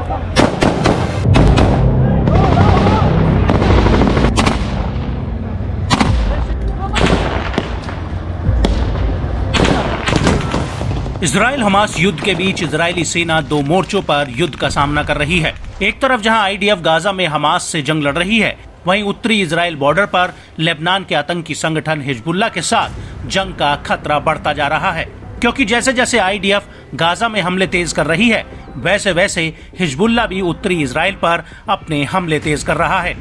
Israel Hamas युद्ध के बीच Israeli सेना दो मोर्चों पर युद्ध का सामना कर रही है। एक तरफ जहां आईडीएफ गाजा में हमास से जंग लड़ रही है, वहीं उत्तरी इजराइल बॉर्डर पर लेबनान के आतंकी संगठन हिजबुल्लाह के साथ जंग का खतरा बढ़ता जा रहा है, क्योंकि जैसे जैसे आईडीएफ गाजा में हमले तेज कर रही है, वैसे वैसे हिजबुल्लाह भी उत्तरी इजराइल पर अपने हमले तेज कर रहा है।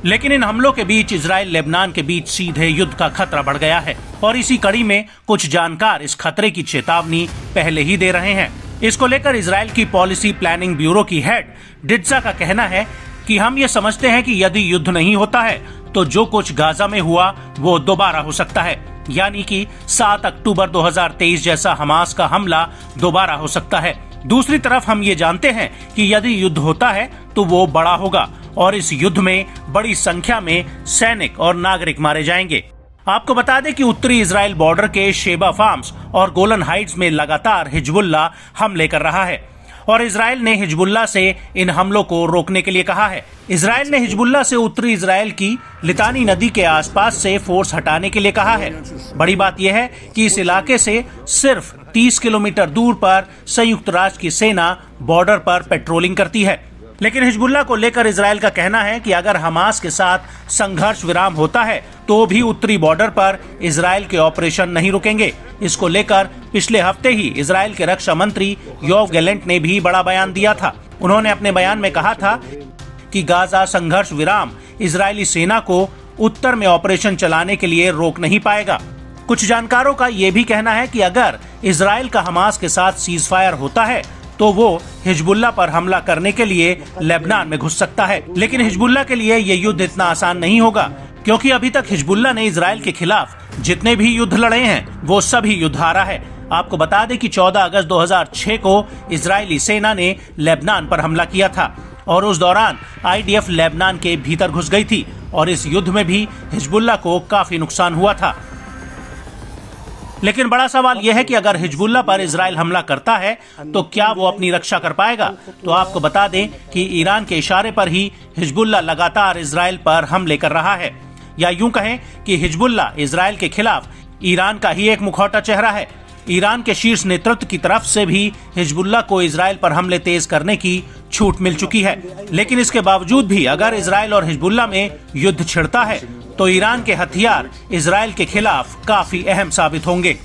लेकिन इन हमलों के बीच इजराइल लेबनान के बीच सीधे युद्ध का खतरा बढ़ गया है और इसी कड़ी में कुछ जानकार इस खतरे की चेतावनी पहले ही दे रहे हैं। इसको लेकर इजराइल की पॉलिसी प्लानिंग ब्यूरो की हेड डिट्जा का कहना है कि हम ये समझते हैं कि यदि युद्ध नहीं होता है तो जो कुछ गाजा में हुआ वो दोबारा हो सकता है, यानी कि 7 अक्टूबर 2023 जैसा हमास का हमला दोबारा हो सकता है। दूसरी तरफ हम ये जानते हैं कि यदि युद्ध होता है तो वो बड़ा होगा और इस युद्ध में बड़ी संख्या में सैनिक और नागरिक मारे जाएंगे। आपको बता दें कि उत्तरी इजराइल बॉर्डर के शेबा फार्म्स और गोलन हाइट्स में लगातार हिजबुल्लाह हमले कर रहा है और इजराइल ने हिजबुल्लाह से इन हमलों को रोकने के लिए कहा है। इजराइल ने हिजबुल्लाह से उत्तरी इजराइल की लितानी नदी के आसपास से फोर्स हटाने के लिए कहा है। बड़ी बात यह है कि इस इलाके से सिर्फ 30 किलोमीटर दूर पर संयुक्त राष्ट्र की सेना बॉर्डर पर पेट्रोलिंग करती है। लेकिन हिजबुल्लाह को लेकर इजराइल का कहना है कि अगर हमास के साथ संघर्ष विराम होता है तो भी उत्तरी बॉर्डर पर इजराइल के ऑपरेशन नहीं रुकेंगे। इसको लेकर पिछले हफ्ते ही इजराइल के रक्षा मंत्री योव गैलेंट ने भी बड़ा बयान दिया था। उन्होंने अपने बयान में कहा था कि गाजा संघर्ष विराम इजरायली सेना को उत्तर में ऑपरेशन चलाने के लिए रोक नहीं पाएगा। कुछ जानकारों का ये भी कहना है कि अगर इजराइल का हमास के साथ सीज फायर होता है तो वो हिजबुल्लाह पर हमला करने के लिए लेबनान में घुस सकता है। लेकिन हिजबुल्लाह के लिए ये युद्ध इतना आसान नहीं होगा, क्योंकि अभी तक हिजबुल्लाह ने इजराइल के खिलाफ जितने भी युद्ध लड़े हैं वो सभी युद्ध हारा है। आपको बता दें कि 14 अगस्त 2006 को इजरायली सेना ने लेबनान पर हमला किया था और उस दौरान आईडीएफ लेबनान के भीतर घुस गई थी और इस युद्ध में भी हिजबुल्लाह को काफी नुकसान हुआ था। लेकिन बड़ा सवाल यह है कि अगर हिजबुल्लाह पर इजराइल हमला करता है तो क्या वो अपनी रक्षा कर पाएगा। तो आपको बता दें कि ईरान के इशारे पर ही हिजबुल्लाह लगातार इजराइल पर हमले कर रहा है, या यूं कहें कि हिजबुल्लाह इजराइल के खिलाफ ईरान का ही एक मुखौटा चेहरा है। ईरान के शीर्ष नेतृत्व की तरफ से भी हिजबुल्लाह को इजराइल पर हमले तेज करने की छूट मिल चुकी है। लेकिन इसके बावजूद भी अगर इजराइल और हिजबुल्लाह में युद्ध छिड़ता है तो ईरान के हथियार इजराइल के खिलाफ काफी अहम साबित होंगे।